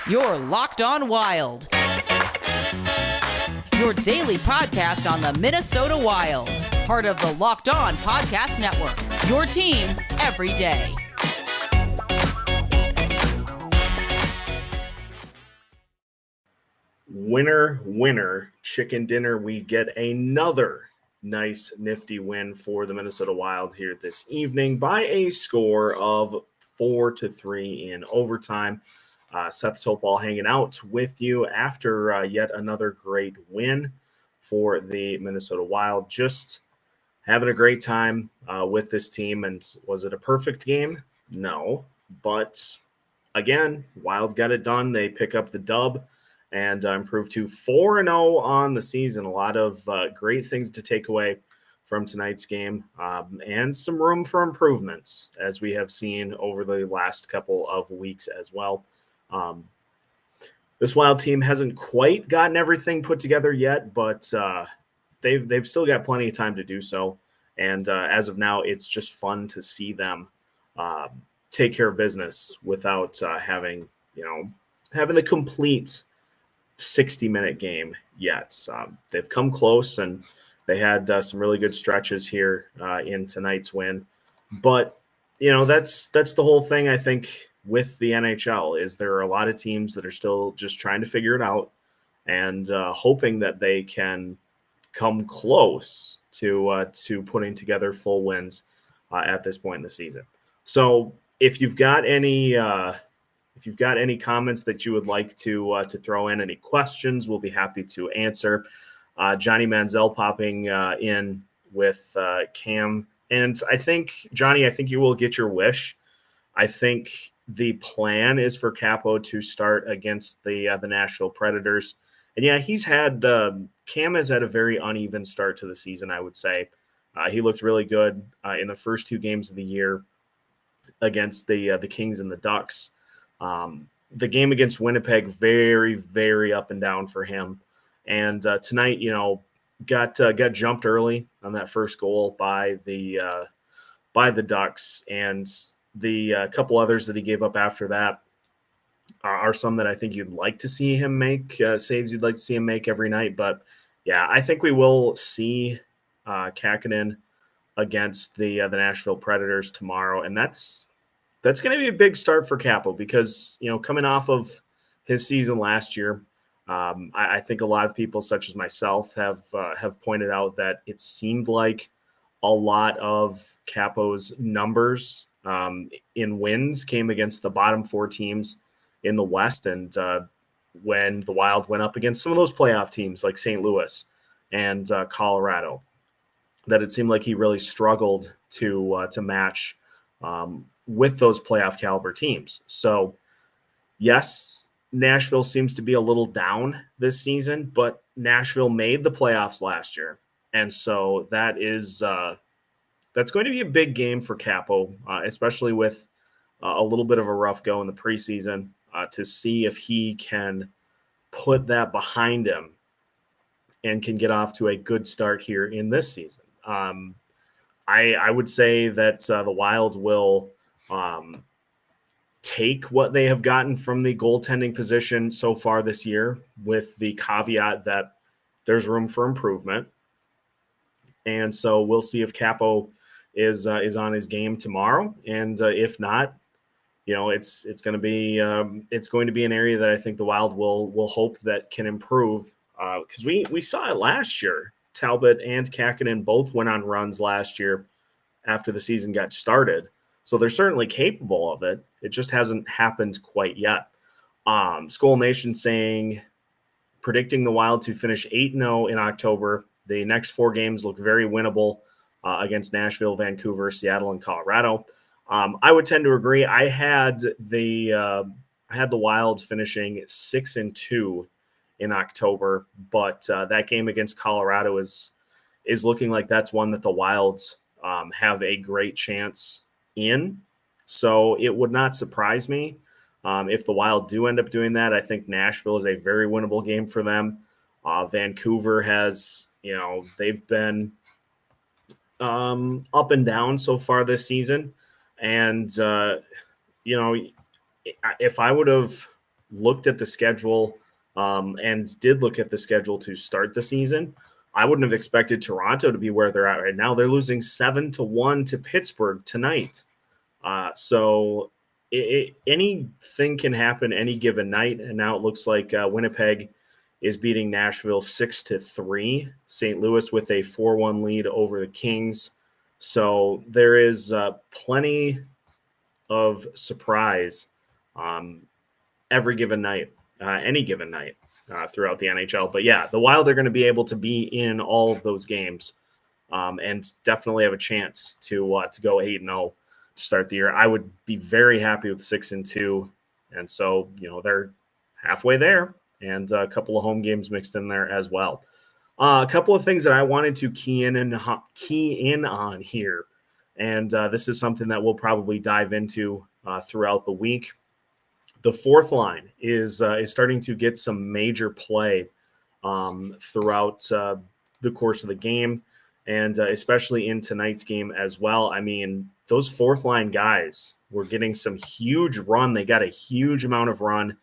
You're Locked On Wild. Your daily podcast on the Minnesota Wild. Part of the Locked On Podcast Network. Your team every day. Winner, winner, chicken dinner. We get another nice, nifty win for the Minnesota Wild here this evening by a score of 4-3 in overtime. Seth Sopal hanging out with you after yet another great win for the Minnesota Wild. Just having a great time with this team. And was it a perfect game? No. But again, Wild got it done. They pick up the dub and improve to 4-0 on the season. A lot of great things to take away from tonight's game and some room for improvements, as we have seen over the last couple of weeks as well. This Wild team hasn't quite gotten everything put together yet, but they've still got plenty of time to do so. And as of now, it's just fun to see them take care of business without having the complete 60-minute game yet. They've come close, and they had some really good stretches here in tonight's win. But that's the whole thing, I think, with the NHL, is there are a lot of teams that are still just trying to figure it out and hoping that they can come close to putting together full wins at this point in the season. So if you've got any comments that you would like to throw in, any questions, we'll be happy to answer. Johnny Manziel popping in with Cam. And I think, Johnny, you will get your wish. I think the plan is for Capo to start against the Nashville Predators. And yeah, Cam has had a very uneven start to the season, I would say. He looked really good in the first two games of the year against the Kings and the Ducks. The game against Winnipeg, very, very up and down for him. And tonight, got jumped early on that first goal by the Ducks, and the couple others that he gave up after that are some that I think you'd like to see him make, saves you'd like to see him make every night. But yeah, I think we will see Kakkonen against the Nashville Predators tomorrow, and that's going to be a big start for Capo because, coming off of his season last year, I think a lot of people, such as myself, have pointed out that it seemed like a lot of Capo's numbers in wins came against the bottom four teams in the West. And when the Wild went up against some of those playoff teams like St. Louis and Colorado, that it seemed like he really struggled to match with those playoff caliber teams. So yes, Nashville seems to be a little down this season, but Nashville made the playoffs last year. And so that's going to be a big game for Capo, especially with a little bit of a rough go in the preseason, to see if he can put that behind him and can get off to a good start here in this season. I would say that the Wild will take what they have gotten from the goaltending position so far this year, with the caveat that there's room for improvement. And so we'll see if Capo is on his game tomorrow, and if not, it's going to be an area that I think the Wild will hope that can improve, because we saw it last year. Talbot and Kakkonen both went on runs last year after the season got started, so they're certainly capable of it. It just hasn't happened quite yet. Skull Nation predicting the Wild to finish 8-0 in October. The next four games look very winnable against Nashville, Vancouver, Seattle, and Colorado. I would tend to agree. I had the Wild finishing 6-2 in October, but that game against Colorado is looking like that's one that the Wilds have a great chance in. So it would not surprise me if the Wild do end up doing that. I think Nashville is a very winnable game for them. Vancouver has, they've been up and down so far this season. And, if I would have looked at the schedule and did look at the schedule to start the season, I wouldn't have expected Toronto to be where they're at right now. They're losing 7-1 to Pittsburgh tonight. So anything can happen any given night. And now it looks like Winnipeg is beating Nashville 6-3. St. Louis with a 4-1 lead over the Kings. So there is plenty of surprise every given night, any given night throughout the NHL. But yeah, the Wild are going to be able to be in all of those games and definitely have a chance to go 8-0 to start the year. I would be very happy with 6-2. And so, they're halfway there and a couple of home games mixed in there as well. A couple of things that I wanted to key in on here. And this is something that we'll probably dive into throughout the week. The fourth line is starting to get some major play throughout the course of the game, and especially in tonight's game as well. I mean, those fourth line guys were getting some huge run. They got a huge amount of run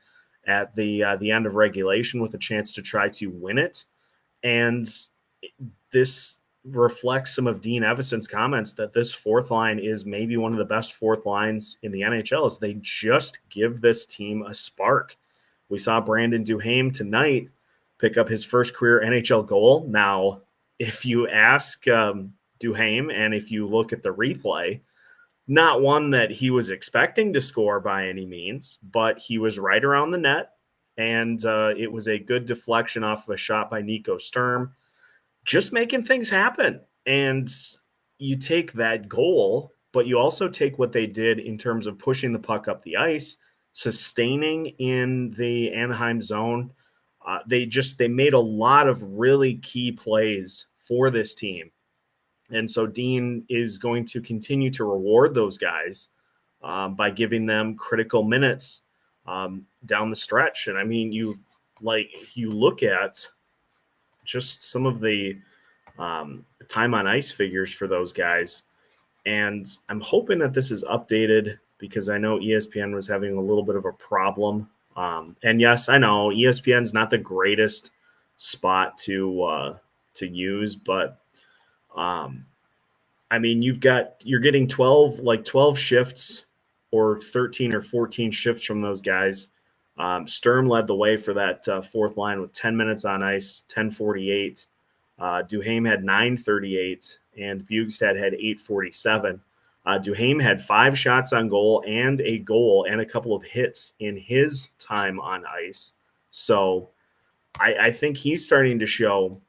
at the end of regulation with a chance to try to win it. And this reflects some of Dean Evason's comments that this fourth line is maybe one of the best fourth lines in the NHL, as they just give this team a spark. We saw Brandon Duhain tonight pick up his first career NHL goal. Now, if you ask Duhain and if you look at the replay, not one that he was expecting to score by any means, but he was right around the net, and it was a good deflection off of a shot by Nico Sturm. Just making things happen. And you take that goal, but you also take what they did in terms of pushing the puck up the ice, sustaining in the Anaheim zone. They made a lot of really key plays for this team. And so Dean is going to continue to reward those guys by giving them critical minutes down the stretch. And I mean, you look at just some of the time on ice figures for those guys. And I'm hoping that this is updated because I know ESPN was having a little bit of a problem. And yes, I know ESPN's not the greatest spot to use, but I mean, you're getting 12 shifts or 13 or 14 shifts from those guys. Sturm led the way for that fourth line with 10 minutes on ice, 10:48. Duhain had 9:38, and Buckstead had 8:47. Duhain had 5 shots on goal and a goal and a couple of hits in his time on ice. So I think he's starting to show,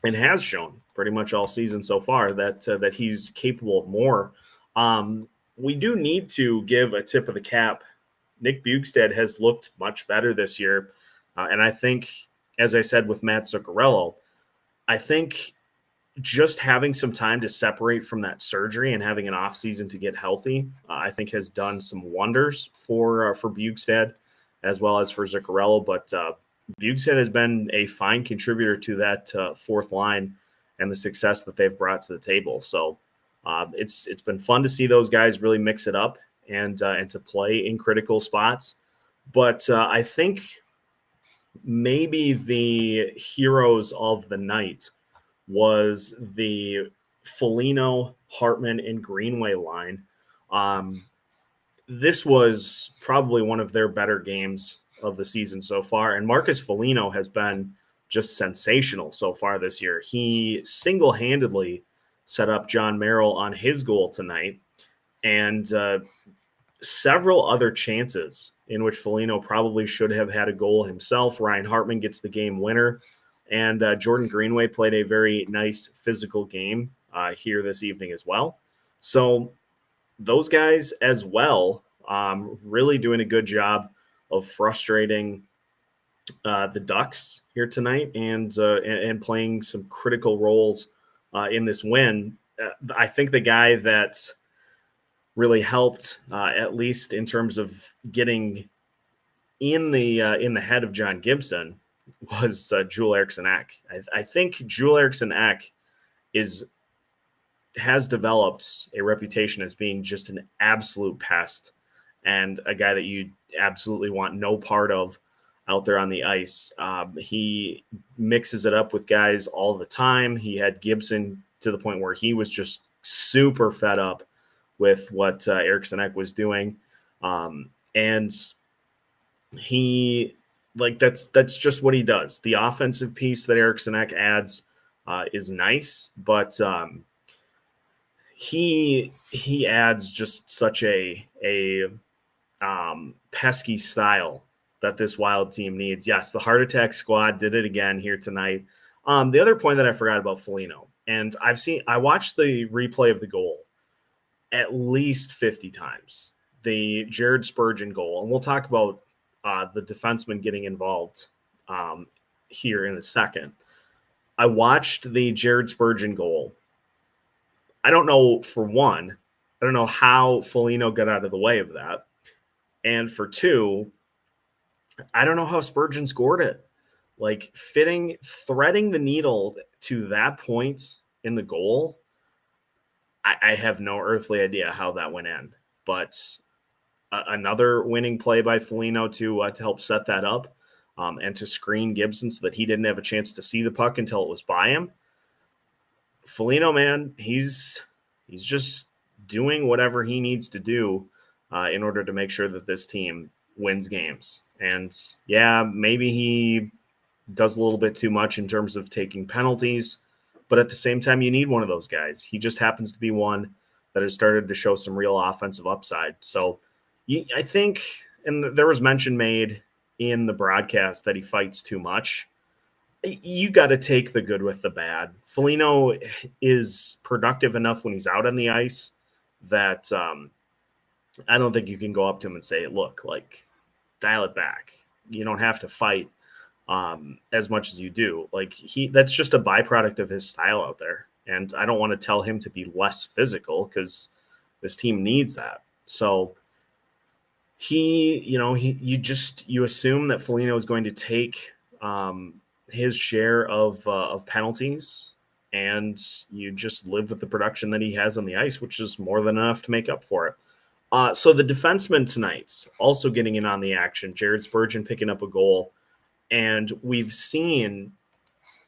and has shown pretty much all season so far, that he's capable of more. We do need to give a tip of the cap. Nick Buckstead has looked much better this year. And I think, as I said with Matt Zuccarello, I think just having some time to separate from that surgery and having an off season to get healthy, I think has done some wonders for Buckstead as well as for Zuccarello. But Buckstead has been a fine contributor to that fourth line and the success that they've brought to the table. So it's been fun to see those guys really mix it up and to play in critical spots. But I think maybe the heroes of the night was the Foligno, Hartman, and Greenway line. This was probably one of their better games of the season so far. And Marcus Foligno has been just sensational so far this year. He single-handedly set up John Merrill on his goal tonight, and several other chances in which Foligno probably should have had a goal himself. Ryan Hartman gets the game winner, and Jordan Greenway played a very nice physical game here this evening as well. So those guys as well really doing a good job of frustrating the Ducks here tonight and playing some critical roles in this win. I think the guy that really helped, at least in terms of getting in the head of John Gibson, was Joel Eriksson Ek. I think Joel Eriksson Ek has developed a reputation as being just an absolute pest and a guy that you absolutely want no part of out there on the ice. He mixes it up with guys all the time. He had Gibson to the point where he was just super fed up with what Eriksson Ek was doing. And he, like, that's just what he does. The offensive piece that Eriksson Ek adds is nice, but he adds just such a pesky style that this Wild team needs. Yes, the Heart Attack squad did it again here tonight. The other point that I forgot about Foligno, and I watched the replay of the goal at least 50 times, the Jared Spurgeon goal, and we'll talk about the defenseman getting involved here in a second. I watched the Jared Spurgeon goal. I don't know, for one, I don't know how Foligno got out of the way of that. And for two, I don't know how Spurgeon scored it. Like, threading the needle to that point in the goal, I have no earthly idea how that went in. But another winning play by Foligno to help set that up and to screen Gibson so that he didn't have a chance to see the puck until it was by him. Foligno, man, he's just doing whatever he needs to do in order to make sure that this team wins games. And yeah, maybe he does a little bit too much in terms of taking penalties, but at the same time, you need one of those guys. He just happens to be one that has started to show some real offensive upside. So I think, and there was mention made in the broadcast that he fights too much. You got to take the good with the bad. Foligno is productive enough when he's out on the ice that I don't think you can go up to him and say, look, like, dial it back. You don't have to fight as much as you do. Like, that's just a byproduct of his style out there. And I don't want to tell him to be less physical because this team needs that. So you assume that Foligno is going to take his share of penalties, and you just live with the production that he has on the ice, which is more than enough to make up for it. So the defenseman tonight also getting in on the action. Jared Spurgeon picking up a goal, and we've seen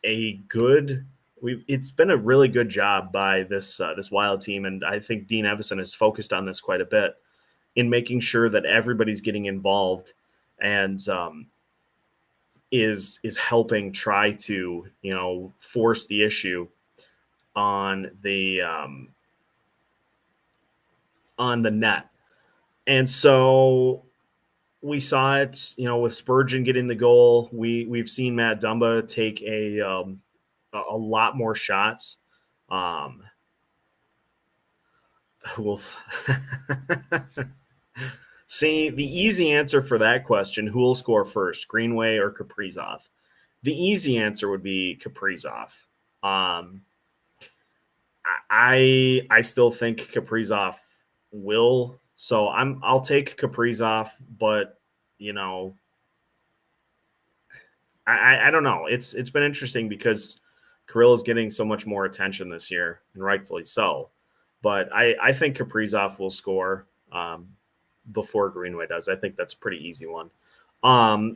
it's been a really good job by this Wild team, and I think Dean Evison has focused on this quite a bit in making sure that everybody's getting involved and is helping try to force the issue on the net. And so we saw it, with Spurgeon getting the goal. We've seen Matt Dumba take a lot more shots. See, the easy answer for that question, who will score first, Greenway or Kaprizov? The easy answer would be Kaprizov. I still think Kaprizov will. So I'll take Kaprizov, but I don't know. It's been interesting because Kirill is getting so much more attention this year, and rightfully so. But I think Kaprizov will score before Greenway does. I think that's a pretty easy one.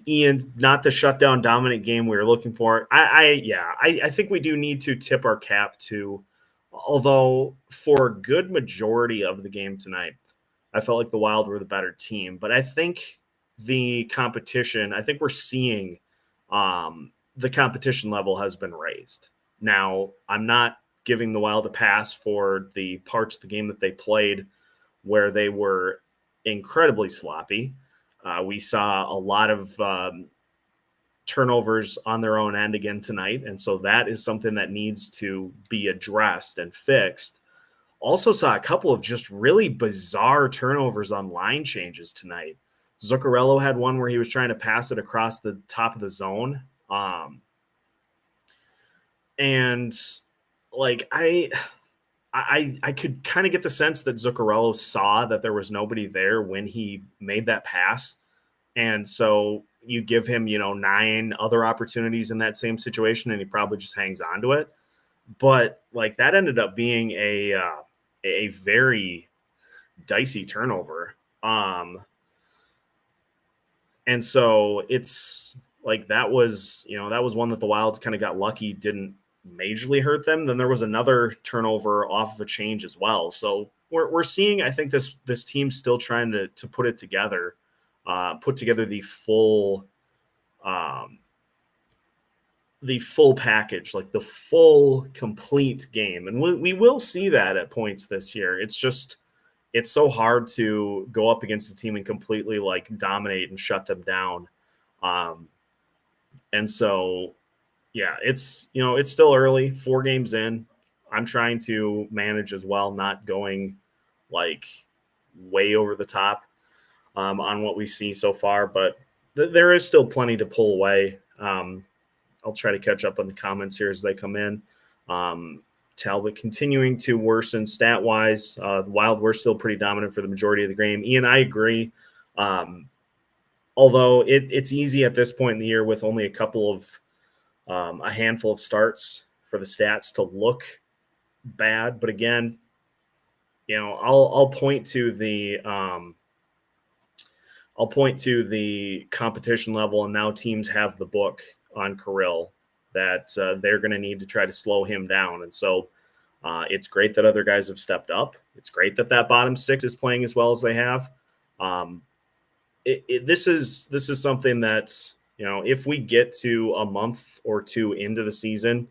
Ian, not the shutdown dominant game we were looking for. I think we do need to tip our cap to, although for a good majority of the game tonight, I felt like the Wild were the better team. But I think the competition, I think we're seeing the competition level has been raised. Now, I'm not giving the Wild a pass for the parts of the game that they played where they were incredibly sloppy. We saw a lot of turnovers on their own end again tonight, and so that is something that needs to be addressed and fixed. Also saw a couple of just really bizarre turnovers on line changes tonight. Zuccarello had one where he was trying to pass it across the top of the zone. And like I could kind of get the sense that Zuccarello saw that there was nobody there when he made that pass. And so you give him, 9 other opportunities in that same situation, and he probably just hangs on to it. But like that ended up being a very dicey turnover. And so it's like that was one that the Wilds kind of got lucky, didn't majorly hurt them. Then there was another turnover off of a change as well. So we're seeing, I think this team's still trying to put it together, put together the full package, like the full complete game. And we will see that at points this year. It's so hard to go up against a team and completely like dominate and shut them down. And so, yeah, it's still early, 4 games in. I'm trying to manage as well, not going like way over the top on what we see so far, but there is still plenty to pull away. I'll try to catch up on the comments here as they come in. Talbot continuing to worsen stat-wise. The Wild were still pretty dominant for the majority of the game. Ian, I agree. Although it's easy at this point in the year with only a handful of starts for the stats to look bad. But again, I'll point to the competition level, and now teams have the book on Kirill that they're going to need to try to slow him down. And so it's great that other guys have stepped up. It's great that bottom 6 is playing as well as they have. This is something that, if we get to a month or 2 into the season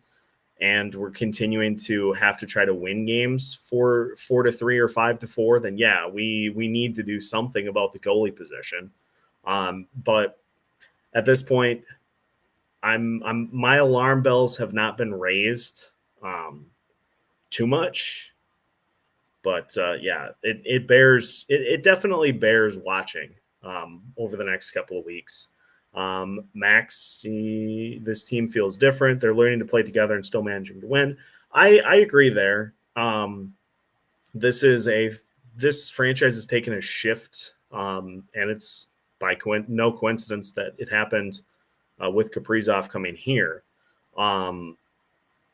and we're continuing to have to try to win games 4-3 or 5-4, then yeah, we need to do something about the goalie position. But at this point, my alarm bells have not been raised too much, but yeah, it definitely bears watching over the next couple of weeks. Max, this team feels different. They're learning to play together and still managing to win. I agree there. This franchise has taken a shift, and it's by no coincidence that it happened with Kaprizov coming here. And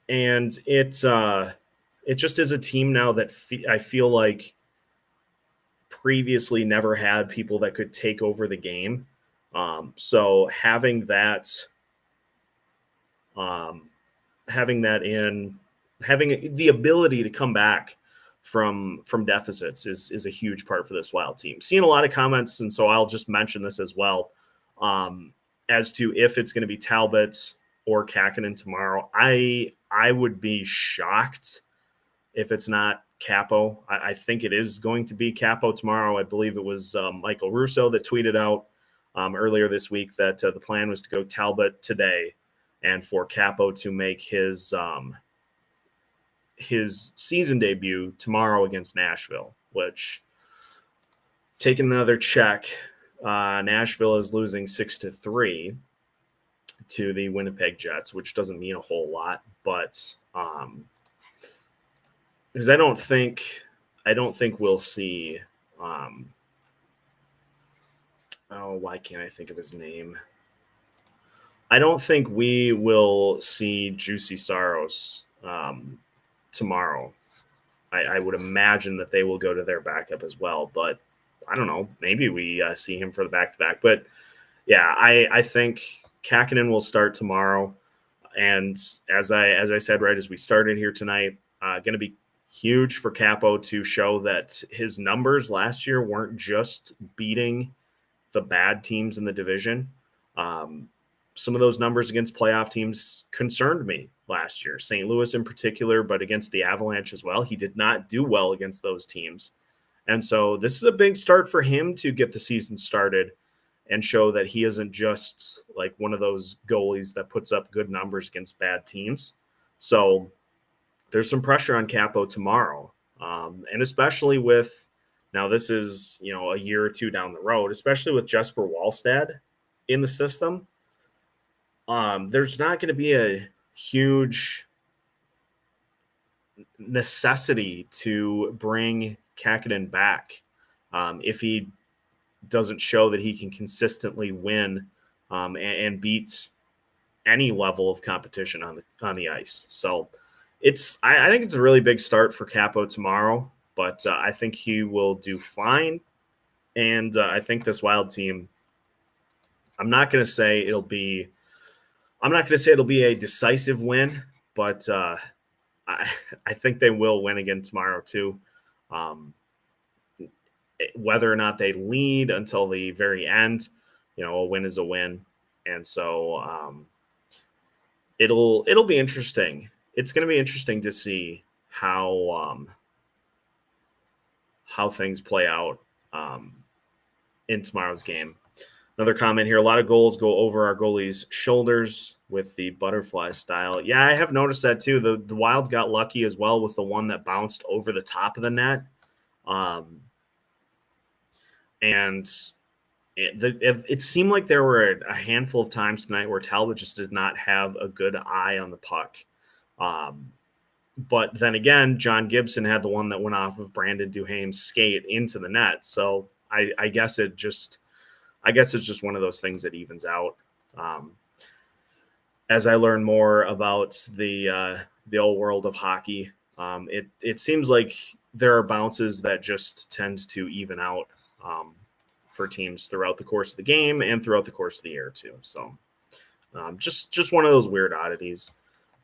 it just is a team now that I feel like previously never had people that could take over the game. So having the ability to come back from deficits is a huge part for this Wild team. Seeing a lot of comments, and so I'll just mention this as well, as to if it's going to be Talbot or Kähkönen tomorrow. I would be shocked if it's not Capo. I think it is going to be Capo tomorrow. I believe it was Michael Russo that tweeted out earlier this week that the plan was to go Talbot today and for Capo to make his season debut tomorrow against Nashville, which, taking another check, Nashville is losing 6-3 to the Winnipeg Jets, which doesn't mean a whole lot, but because I don't think we'll see. Why can't I think of his name? I don't think we will see Juicy Saros tomorrow. I would imagine that they will go to their backup as well, but I don't know. Maybe we see him for the back-to-back. But yeah, I think Kähkönen will start tomorrow. And as I said right as we started here tonight, going to be huge for Capo to show that his numbers last year weren't just beating the bad teams in the division. Some of those numbers against playoff teams concerned me last year, St. Louis in particular, but against the Avalanche as well. He did not do well against those teams. And so this is a big start for him to get the season started and show that he isn't just like one of those goalies that puts up good numbers against bad teams. So there's some pressure on Capo tomorrow. And especially with, now this is, a year or 2 down the road, especially with Jesper Wallstad in the system, there's not going to be a huge necessity to bring Kähkönen back if he doesn't show that he can consistently win and beat any level of competition on the ice. So I think it's a really big start for Capo tomorrow, but I think he will do fine. And I think this Wild team, I'm not going to say it'll be a decisive win, but I think they will win again tomorrow too. Whether or not they lead until the very end, a win is a win, and so it'll be interesting. It's going to be interesting to see how things play out in tomorrow's game. Another comment here: a lot of goals go over our goalie's shoulders with the butterfly style. Yeah, I have noticed that too. The Wild got lucky as well with the one that bounced over the top of the net, and it seemed like there were a handful of times tonight where Talbot just did not have a good eye on the puck. But then again, John Gibson had the one that went off of Brandon Duhain's skate into the net. So I guess it's just one of those things that evens out. As I learn more about the old world of hockey, it seems like there are bounces that just tend to even out for teams throughout the course of the game and throughout the course of the year too. So just one of those weird oddities.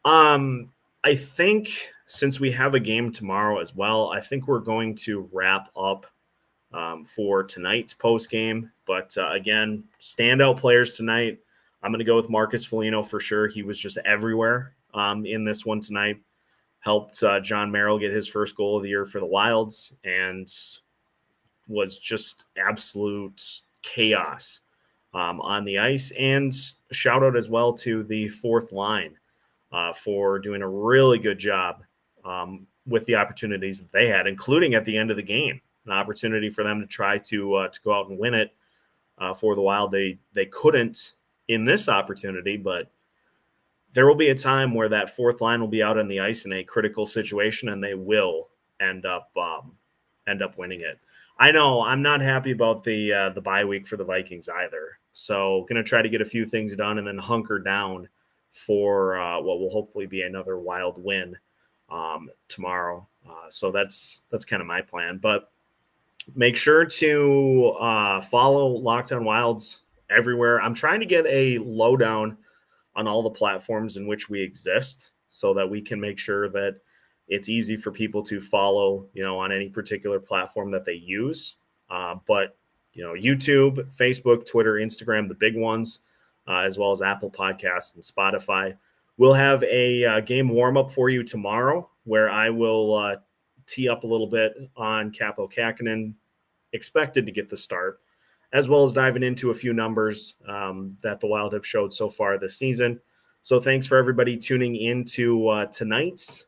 I think since we have a game tomorrow as well, I think we're going to wrap up for tonight's post game. But again, standout players tonight. I'm going to go with Marcus Foligno for sure. He was just everywhere in this one tonight. Helped John Merrill get his first goal of the year for the Wilds and was just absolute chaos on the ice. And shout out as well to the fourth line for doing a really good job with the opportunities that they had, including at the end of the game, an opportunity for them to try to go out and win it for the Wild. They couldn't in this opportunity, but there will be a time where that fourth line will be out on the ice in a critical situation, and they will end up winning it. I know I'm not happy about the bye week for the Vikings either. So going to try to get a few things done and then hunker down for what will hopefully be another Wild win tomorrow. So that's kind of my plan. But make sure to follow Locked On Wilds everywhere. I'm trying to get a lowdown on all the platforms in which we exist so that we can make sure that it's easy for people to follow, on any particular platform that they use. But, YouTube, Facebook, Twitter, Instagram, the big ones, as well as Apple Podcasts and Spotify. We'll have a game warm-up for you tomorrow where I will tee up a little bit on Capo Kakinen, expected to get the start, as well as diving into a few numbers that the Wild have showed so far this season. So thanks for everybody tuning into tonight's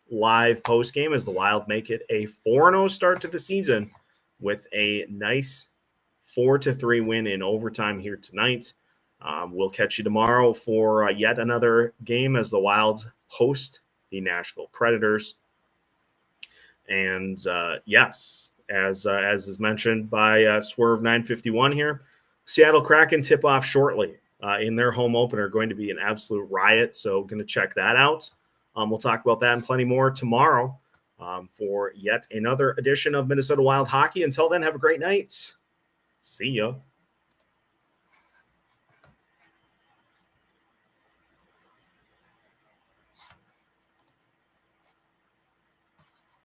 live post game as the Wild make it a 4-0 start to the season with a nice 4-3 win in overtime here tonight. We'll catch you tomorrow for yet another game as the Wild host the Nashville Predators. And yes, as is mentioned by Swerve 951 here, Seattle Kraken tip off shortly in their home opener, going to be an absolute riot. So going to check that out. We'll talk about that and plenty more tomorrow for yet another edition of Minnesota Wild Hockey. Until then, have a great night. See ya.